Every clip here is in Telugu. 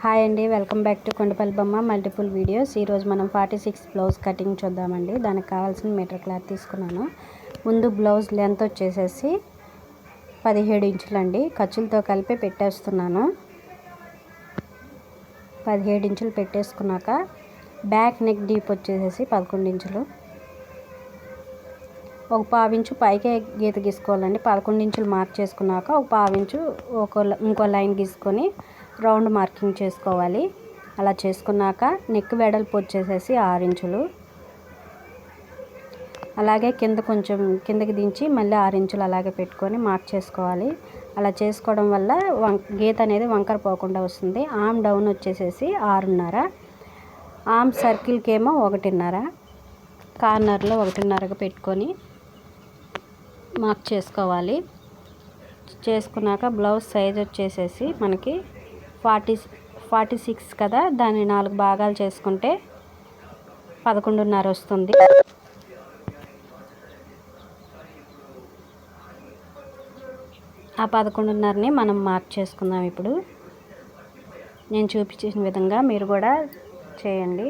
హాయ్ అండి, వెల్కమ్ బ్యాక్ టు కొండపల్లి బొమ్మ మల్టిపుల్ వీడియోస్. ఈరోజు మనం 46 బ్లౌజ్ కటింగ్ చూద్దామండి. దానికి కావాల్సిన మీటర్ క్లాత్ తీసుకున్నాను. ముందు బ్లౌజ్ లెంత్ వచ్చేసేసి 17 ఇంచులండి. ఖర్చులతో కలిపి పెట్టేస్తున్నాను. 17 ఇంచులు పెట్టేసుకున్నాక బ్యాక్ నెక్ డీప్ వచ్చేసేసి 11 ఇంచులు. ఒక పావు ఇంచు పైకే గీత గీసుకోవాలండి. 11 ఇంచులు మార్క్ చేసుకున్నాక ఒక పావు ఇంచు ఇంకో లైన్ గీసుకొని రౌండ్ మార్కింగ్ చేసుకోవాలి. అలా చేసుకున్నాక నెక్ వెడల్పు వచ్చేసేసి 6 ఇంచులు. అలాగే కింద కొంచెం కిందకి దించి మళ్ళీ 6 ఇంచులు అలాగే పెట్టుకొని మార్క్ చేసుకోవాలి. అలా చేసుకోవడం వల్ల గీత అనేది వంకర పోకుండా వస్తుంది. ఆమ్ డౌన్ వచ్చేసేసి 6.5, ఆమ్ సర్కిల్కి ఏమో 1.5, కార్నర్లో 1.5గా పెట్టుకొని మార్క్ చేసుకోవాలి. చేసుకున్నాక బ్లౌజ్ సైజ్ వచ్చేసేసి మనకి 46 కదా, దాన్ని 4 భాగాలు చేసుకుంటే 11.5 వస్తుంది. ఆ 11.5ని మనం మార్క్ చేసుకుందాం. ఇప్పుడు నేను చూపించిన విధంగా మీరు కూడా చేయండి.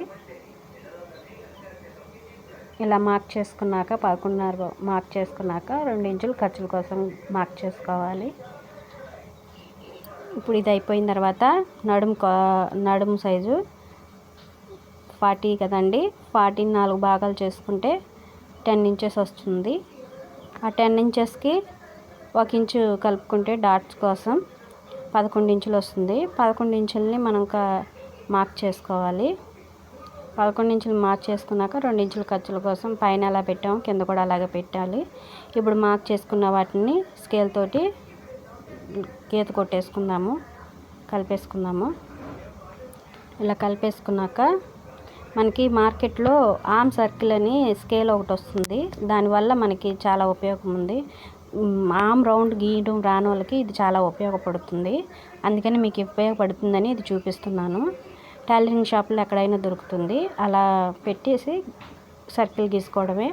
ఇలా మార్క్ చేసుకున్నాక 11.5 మార్క్ చేసుకున్నాక 2 ఇంచులు ఖర్చుల కోసం మార్క్ చేసుకోవాలి. ఇప్పుడు ఇది అయిపోయిన తర్వాత నడుము సైజు 40 కదండి, 40ని 4 భాగాలు చేసుకుంటే 10 ఇంచెస్ వస్తుంది. ఆ 10 ఇంచెస్కి 1 ఇంచు కలుపుకుంటే డాట్స్ కోసం 11 ఇంచులు వస్తుంది. 11 ఇంచులని మనం మార్క్ చేసుకోవాలి. 11 ఇంచులు మార్క్ చేసుకున్నాక 2 ఇంచుల ఖర్చుల కోసం పైన ఎలా పెట్టాము కింద కూడా అలాగే పెట్టాలి. ఇప్పుడు మార్క్ చేసుకున్న వాటిని స్కేల్ తోటి గీత కొట్టేసుకుందాము, కలిపేసుకుందాము. ఇలా కలిపేసుకున్నాక మనకి మార్కెట్లో ఆమ్ సర్కిల్ అని స్కేల్ ఒకటి వస్తుంది. దానివల్ల మనకి చాలా ఉపయోగం ఉంది. ఆమ్ రౌండ్ గీయడం రాని వాళ్ళకి ఇది చాలా ఉపయోగపడుతుంది. అందుకని మీకు ఉపయోగపడుతుందని ఇది చూపిస్తున్నాను. టైలరింగ్ షాప్లో ఎక్కడైనా దొరుకుతుంది. అలా పెట్టేసి సర్కిల్ గీసుకోవడమే.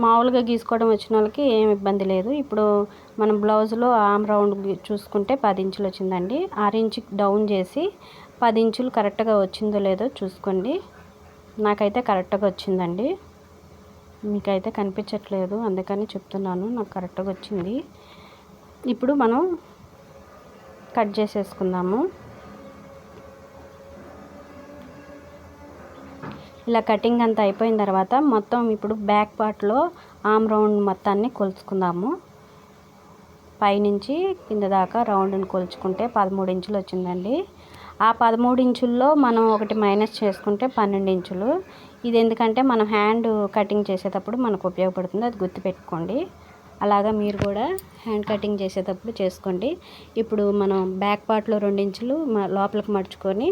మామూలుగా గీసుకోవడం వచ్చిన వాళ్ళకి ఏం ఇబ్బంది లేదు. ఇప్పుడు మనం బ్లౌజ్లో ఆమ్ రౌండ్ చూసుకుంటే 10 ఇంచులు వచ్చిందండి. 6 ఇంచు డౌన్ చేసి 10 ఇంచులు కరెక్ట్గా వచ్చిందో లేదో చూసుకోండి. నాకైతే కరెక్ట్గా వచ్చిందండి. మీకైతే కనిపించట్లేదు, అందుకని చెప్తున్నాను. నాకు కరెక్ట్గా వచ్చింది. ఇప్పుడు మనం కట్ చేసేసుకుందాము. ఇలా కటింగ్ అంతా అయిపోయిన తర్వాత మొత్తం ఇప్పుడు బ్యాక్ పార్ట్లో ఆమ్ రౌండ్ మొత్తాన్ని కొలుచుకుందాము. పైనుంచి కింద దాకా రౌండ్ని కొలుచుకుంటే 13 ఇంచులు వచ్చిందండి. ఆ 13 ఇంచుల్లో మనం ఒకటి మైనస్ చేసుకుంటే 12 ఇంచులు. ఇది ఎందుకంటే మనం హ్యాండ్ కటింగ్ చేసేటప్పుడు మనకు ఉపయోగపడుతుంది, అది గుర్తుపెట్టుకోండి. అలాగా మీరు కూడా హ్యాండ్ కటింగ్ చేసేటప్పుడు చేసుకోండి. ఇప్పుడు మనం బ్యాక్ పార్ట్లో 2 ఇంచులు లోపలికి మడుచుకొని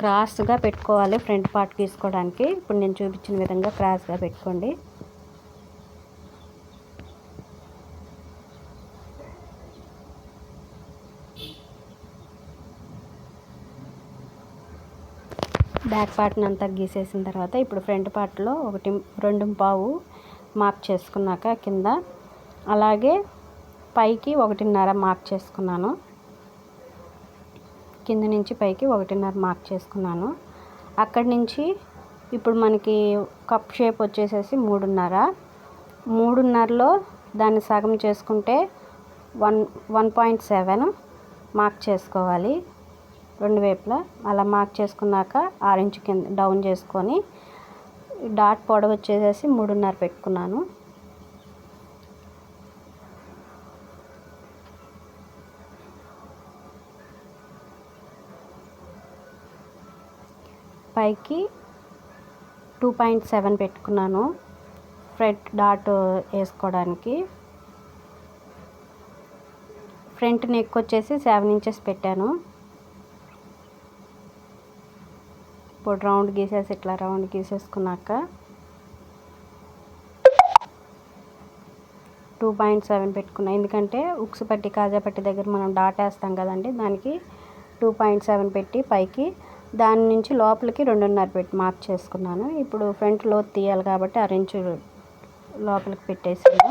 క్రాస్గా పెట్టుకోవాలి ఫ్రంట్ పార్ట్ తీసుకోవడానికి. ఇప్పుడు నేను చూపించిన విధంగా క్రాస్గా పెట్టుకోండి. బ్యాక్ పార్ట్ని అంతా గీసేసిన తర్వాత ఇప్పుడు ఫ్రంట్ పార్ట్లో 2.25 మార్క్ చేసుకున్నాక కింద, అలాగే పైకి 1.5 మార్క్ చేసుకున్నాను. కింద నుంచి పైకి 1.5 మార్క్ చేసుకున్నాను. అక్కడి నుంచి ఇప్పుడు మనకి కప్ షేప్ వచ్చేసేసి 3.5లో దాన్ని సగం చేసుకుంటే 1.7 మార్క్ చేసుకోవాలి రెండు వైపులా. అలా మార్క్ చేసుకున్నాక 6 ఇంచు కింద డౌన్ చేసుకొని డాట్ పొడవు వచ్చేసేసి 3.5 పెట్టుకున్నాను. పైకి 2.7 పెట్టుకున్నాను ఫ్రంట్ డాట్ వేసుకోవడానికి. ఫ్రంట్ నెక్ వచ్చేసి 7 ఇంచెస్ పెట్టాను. ఇప్పుడు రౌండ్ గీసేసి ఇట్లా రౌండ్ గీసేసుకున్నాక 2.7 పెట్టుకున్నా. ఎందుకంటే ఉక్స్ పట్టి కాజా పట్టి దగ్గర మనం డాట్ వేస్తాం కదండి, దానికి 2.7 పెట్టి పైకి, దాని నుంచి లోపలికి 2.5 పెట్టి మార్క్ చేసుకున్నాను. ఇప్పుడు ఫ్రంట్ లోతు తీయాలి కాబట్టి 6 ఇంచు లోపలికి పెట్టేసాను.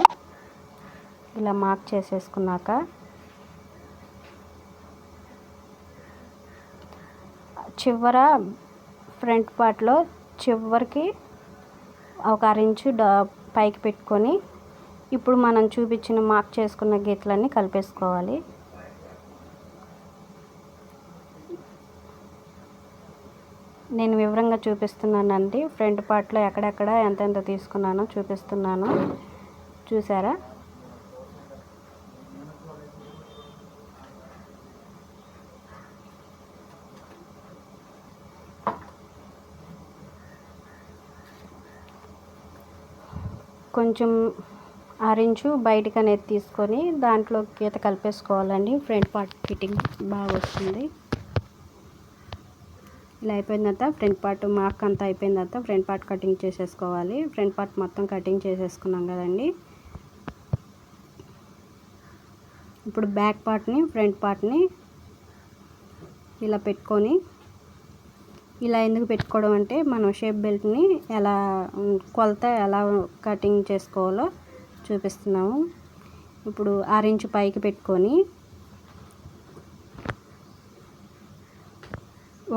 ఇలా మార్క్ చేసేసుకున్నాక చివర ఫ్రంట్ పార్ట్లో చివరికి ఒక 1/2 ఇంచు పైకి పెట్టుకొని ఇప్పుడు మనం చూపించిన మార్క్ చేసుకున్న గీతలన్నీ కలిపేసుకోవాలి. నేను వివరంగా చూపిస్తున్నానండి. ఫ్రంట్ పార్ట్లో ఎక్కడెక్కడ ఎంతెంత తీసుకున్నానో చూపిస్తున్నాను, చూసారా? కొంచెం 1/2 ఇంచు బయటకు అనేది తీసుకొని దాంట్లో గీత కలిపేసుకోవాలండి. ఫ్రంట్ పార్ట్ ఫిట్టింగ్ బాగా వస్తుంది. ఇలా అయిపోయిన తర్వాత ఫ్రంట్ పార్ట్ మార్క్ అంతా అయిపోయిన తర్వాత ఫ్రంట్ పార్ట్ కటింగ్ చేసేసుకోవాలి. ఫ్రంట్ పార్ట్ మొత్తం కటింగ్ చేసేసుకున్నాం కదండి. ఇప్పుడు బ్యాక్ పార్ట్ని ఫ్రంట్ పార్ట్ని ఇలా పెట్టుకొని, ఇలా ఎందుకు పెట్టుకోవడం అంటే మనం షేప్ బెల్ట్ని ఎలా కొలత ఎలా కటింగ్ చేసుకోవాలో చూపిస్తున్నాము. ఇప్పుడు 6 ఇంచు పైకి పెట్టుకొని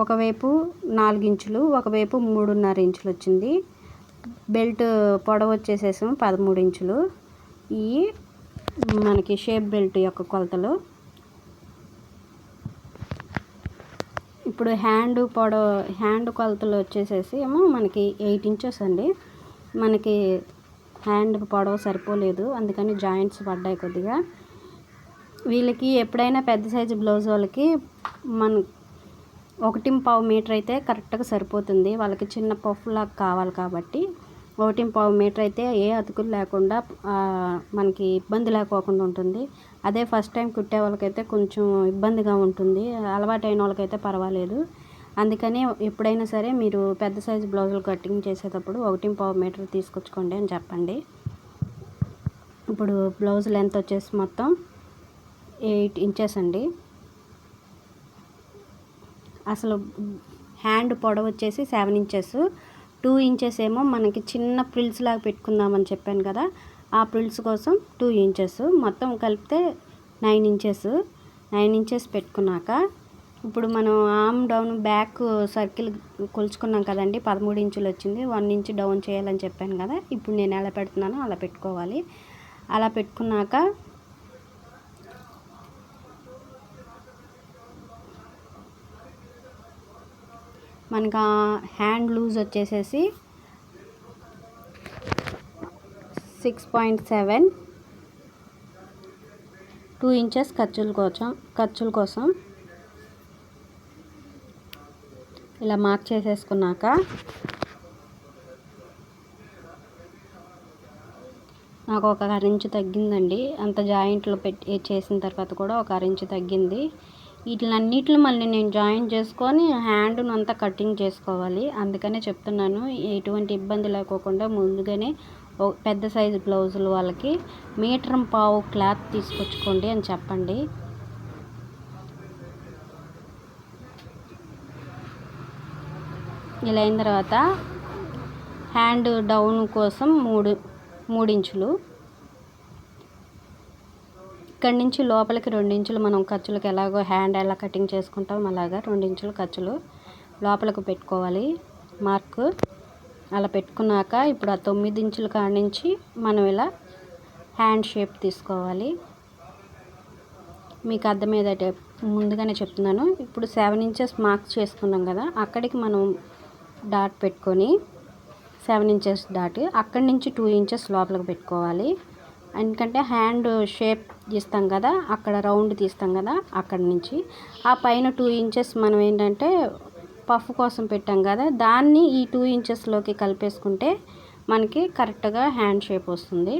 ఒకవైపు 4 ఇంచులు, ఒకవైపు 3.5 ఇంచులు వచ్చింది. బెల్ట్ పొడవు వచ్చేసేసాము 13 ఇంచులు. ఈ మనకి షేప్ బెల్ట్ యొక్క కొలతలు. ఇప్పుడు హ్యాండ్ కొలతలు వచ్చేసేసి ఏమో మనకి 8 ఇంచెస్ అండి. మనకి హ్యాండ్ పొడవు సరిపోలేదు, అందుకని జాయింట్స్ పడ్డాయి కొద్దిగా. వీళ్ళకి ఎప్పుడైనా పెద్ద సైజు బ్లౌజ్ వాళ్ళకి 1.5 మీటర్ అయితే కరెక్ట్గా సరిపోతుంది. వాళ్ళకి చిన్న పఫ్ లాగా కావాలి కాబట్టి 1.5 మీటర్ అయితే ఏ అతుకులు లేకుండా మనకి ఇబ్బంది లేకోకుండా ఉంటుంది. అదే ఫస్ట్ టైం కుట్టే వాళ్ళకైతే కొంచెం ఇబ్బందిగా ఉంటుంది, అలవాటైన వాళ్ళకైతే పర్వాలేదు. అందుకని ఎప్పుడైనా సరే మీరు పెద్ద సైజు బ్లౌజులు కటింగ్ చేసేటప్పుడు 1.5 మీటర్ తీసుకొచ్చుకోండి అని చెప్పండి. ఇప్పుడు బ్లౌజ్ లెంత్ వచ్చేసి మొత్తం 8 ఇంచెస్ అండి. అసలు హ్యాండ్ పొడవు వచ్చేసి 7 ఇంచెస్. 2 ఇంచెస్ ఏమో మనకి చిన్న ప్రిల్స్ లాగా పెట్టుకుందామని చెప్పాను కదా, ఆ ప్రిల్స్ కోసం 2 ఇంచెస్. మొత్తం కలిపితే 9 ఇంచెస్. 9 ఇంచెస్ పెట్టుకున్నాక ఇప్పుడు మనం ఆర్మ్ డౌన్ బ్యాక్ సర్కిల్ కొలుచుకున్నాం కదండి, 13 ఇంచులు వచ్చింది. 1 ఇంచ్ డౌన్ చేయాలని చెప్పాను కదా. ఇప్పుడు నేను ఎలా పెడుతున్నానో అలా పెట్టుకోవాలి. అలా పెట్టుకున్నాక మనకు హ్యాండ్ లూజ్ వచ్చేసేసి 6.7, 2 ఇంచెస్ ఖర్చుల కోసం ఇలా మార్క్ చేసేసుకున్నాక నాకు ఒక 1/2 ఇంచు తగ్గిందండి. అంత జాయింట్లో చేసిన తర్వాత కూడా ఒక 1/2 ఇంచు తగ్గింది. వీటిలన్నిటిని మళ్ళీ నేను జాయిన్ చేసుకొని హ్యాండ్ను అంతా కటింగ్ చేసుకోవాలి. అందుకనే చెప్తున్నాను, ఎటువంటి ఇబ్బంది లేకోకుండా ముందుగానే పెద్ద సైజు బ్లౌజులు వాళ్ళకి 1.5 మీటర్ క్లాత్ తీసుకొచ్చుకోండి అని చెప్పండి. ఇలా అయిన తర్వాత హ్యాండ్ డౌన్ కోసం 3 ఇంచులు, ఇక్కడి నుంచి లోపలికి 2 ఇంచులు మనం ఖర్చులకు ఎలాగో హ్యాండ్ ఎలా కటింగ్ చేసుకుంటాం అలాగా 2 ఇంచులు ఖర్చులు లోపలికి పెట్టుకోవాలి మార్క్. అలా పెట్టుకున్నాక ఇప్పుడు ఆ 9 ఇంచుల కాడ నుంచి మనం ఇలా హ్యాండ్ షేప్ తీసుకోవాలి. మీకు అర్థమయ్యేదట ముందుగానే చెప్తున్నాను. ఇప్పుడు 7 ఇంచెస్ మార్క్ చేసుకున్నాం కదా, అక్కడికి మనం డాట్ పెట్టుకొని 7 ఇంచెస్ డాట్, అక్కడి నుంచి 2 ఇంచెస్ లోపలికి పెట్టుకోవాలి. ఎందుకంటే హ్యాండ్ షేప్ తీస్తాం కదా, అక్కడ రౌండ్ తీస్తాం కదా, అక్కడి నుంచి ఆ పైన 2 ఇంచెస్ మనం ఏంటంటే పఫ్ కోసం పెట్టాం కదా, దాన్ని ఈ 2 ఇంచెస్లోకి కలిపేసుకుంటే మనకి కరెక్ట్గా హ్యాండ్ షేప్ వస్తుంది.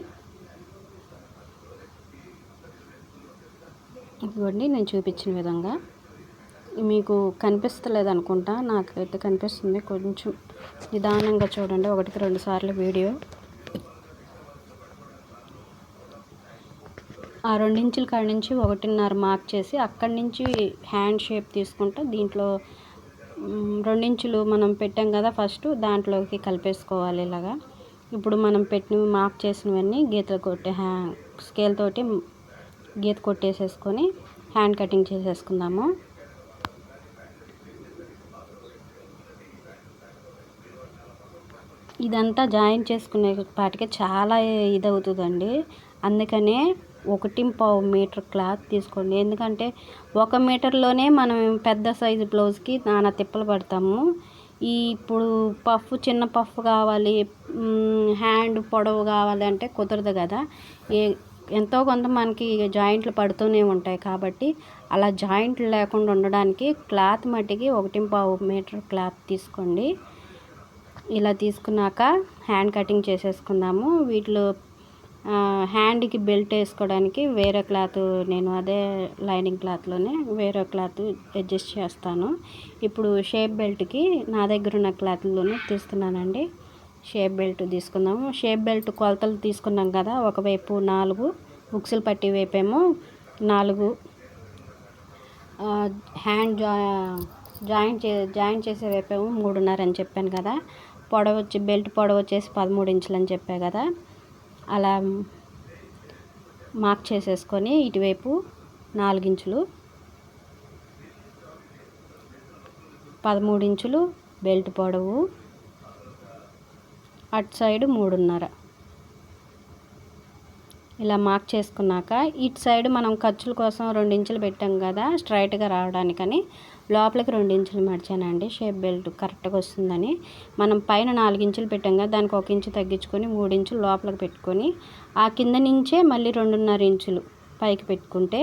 ఇదిగోండి నేను చూపించిన విధంగా. మీకు కనిపిస్తలేదు అనుకుంటా, నాకైతే కనిపిస్తుంది. కొంచెం నిదానంగా చూడండి, 1-2 సార్లు వీడియో. ఆ 2 ఇంచుల కాడ నుంచి 1.5 మార్క్ చేసి అక్కడి నుంచి హ్యాండ్ షేప్ తీసుకుంటూ దీంట్లో 2 ఇంచులు మనం పెట్టాం కదా ఫస్ట్, దాంట్లోకి కలిపేసుకోవాలి ఇలాగా. ఇప్పుడు మనం మార్క్ చేసినవన్నీ గీతలు కొట్టి స్కేల్ తోటి గీత కొట్టేసేసుకొని హ్యాండ్ కటింగ్ చేసేసుకుందాము. ఇదంతా జాయిన్ చేసుకునే పాటికి చాలా ఇదవుతుందండి. అందుకనే 1.5 మీటర్ క్లాత్ తీసుకోండి. ఎందుకంటే 1 మీటర్లోనే మనం పెద్ద సైజు బ్లౌజ్కి నానా తిప్పలు పడతాము. ఇప్పుడు చిన్న పఫ్ కావాలి, హ్యాండ్ పొడవు కావాలి అంటే కుదరదు కదా. ఎంతో కొంత మనకి జాయింట్లు పడుతూనే ఉంటాయి. కాబట్టి అలా జాయింట్లు లేకుండా ఉండడానికి క్లాత్ మట్టికి 1.5 మీటర్ క్లాత్ తీసుకోండి. ఇలా తీసుకున్నాక హ్యాండ్ కటింగ్ చేసేసుకుందాము. వీటిలో హ్యాండ్కి బెల్ట్ వేసుకోవడానికి వేరే క్లాత్, నేను అదే లైనింగ్ క్లాత్లోనే వేరే క్లాత్ అడ్జస్ట్ చేస్తాను. ఇప్పుడు షేప్ బెల్ట్కి నా దగ్గర ఉన్న క్లాత్లోనే తీస్తున్నానండి. షేప్ బెల్ట్ తీసుకుందాము. షేప్ బెల్ట్ కొలతలు తీసుకున్నాం కదా. ఒకవైపు 4 ఉక్సులు పట్టి వైపేమో 4, హ్యాండ్ జాయింట్ చేసే వైపేమో 3.5 అని చెప్పాను కదా. బెల్ట్ పొడవు వచ్చేసి 13 ఇంచులు అని చెప్పా కదా. అలా మార్క్ చేసేసుకొని ఇటువైపు 4 ఇంచులు, 13 ఇంచులు బెల్ట్ పొడవు, అటు సైడ్ 3.5 ఇలా మార్క్ చేసుకున్నాక ఇటు సైడ్ మనం ఖర్చుల కోసం 2 ఇంచులు పెట్టాం కదా స్ట్రైట్గా రావడానికని లోపలికి 2 ఇంచులు మడిచానండి. షేప్ బెల్ట్ కరెక్ట్గా వస్తుందని. మనం పైన 4 ఇంచులు పెట్టాం కదా, దానికి 1 ఇంచు తగ్గించుకొని 3 ఇంచులు లోపలికి పెట్టుకొని ఆ కింద నుంచే మళ్ళీ 2.5 ఇంచులు పైకి పెట్టుకుంటే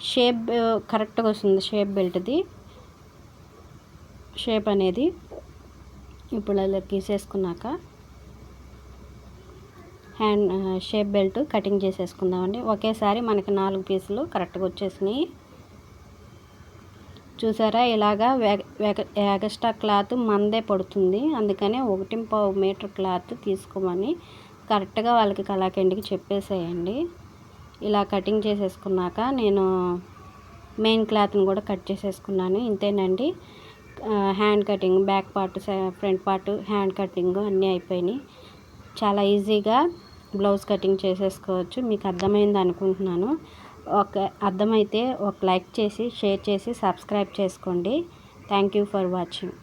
షేప్ కరెక్ట్గా వస్తుంది. షేప్ బెల్ట్ది షేప్ అనేది ఇప్పుడు అలా గీసేసుకున్నాక షేప్ బెల్ట్ కటింగ్ చేసేసుకుందామండి. ఒకేసారి మనకి 4 పీసులు కరెక్ట్గా వచ్చేసినాయి. చూసారా, ఇలాగా ఎక్స్ట్రా క్లాత్ మందే పడుతుంది. అందుకనే 1.5 మీటర్ క్లాత్ తీసుకోమని కరెక్ట్గా వాళ్ళకి కళాఖండికి చెప్పేసేయండి. ఇలా కటింగ్ చేసేసుకున్నాక నేను మెయిన్ క్లాత్ని కూడా కట్ చేసేసుకున్నాను. ఇంతేనండి, hand cutting, back part, front part, hand cutting అన్నీ అయిపోయినాయి. చాలా ఈజీగా బ్లౌజ్ కటింగ్ చేసేసుకోవచ్చు. మీకు అర్థమైంది అనుకుంటున్నాను. అర్థమైతే ఒక లైక్ చేసి, షేర్ చేసి, సబ్స్క్రైబ్ చేసుకోండి. Thank you for watching.